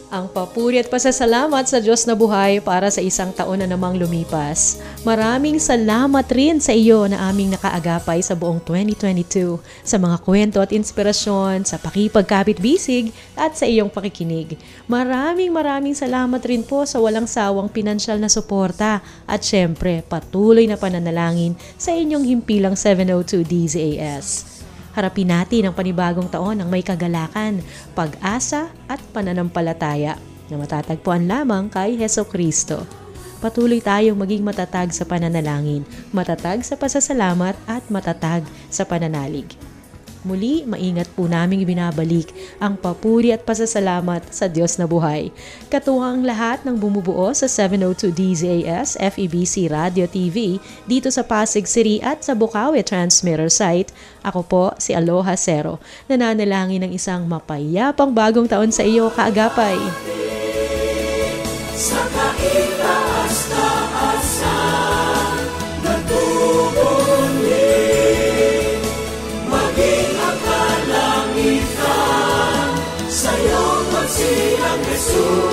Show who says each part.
Speaker 1: Ang papuri at pasasalamat sa Diyos na buhay para sa isang taon na namang lumipas. Maraming salamat rin sa iyo na aming nakaagapay sa buong 2022 sa mga kwento at inspirasyon, sa pakipagkapit-bisig at sa iyong pakikinig. Maraming salamat rin po sa walang sawang pinansyal na suporta at syempre patuloy na pananalangin sa inyong himpilang 702 DZAS. Harapin natin ang panibagong taon ng may kagalakan, pag-asa at pananampalataya na matatagpuan lamang kay Hesukristo. Patuloy tayong maging matatag sa pananalangin, matatag sa pasasalamat at matatag sa pananalig. Muli, maingat po naming binabalik ang papuri at pasasalamat sa Diyos na buhay. Katuwang lahat ng bumubuo sa 702 DZAS FEBC Radio TV dito sa Pasig City at sa Bukawi Transmitter Site. Ako po si Aloha Cero, nananalangin ng isang mapayapang bagong taon sa iyo kaagapay.
Speaker 2: Sa kaitaas-taasan, natubuli, maging ang kalangitan, sa'yo magsilang Jesus.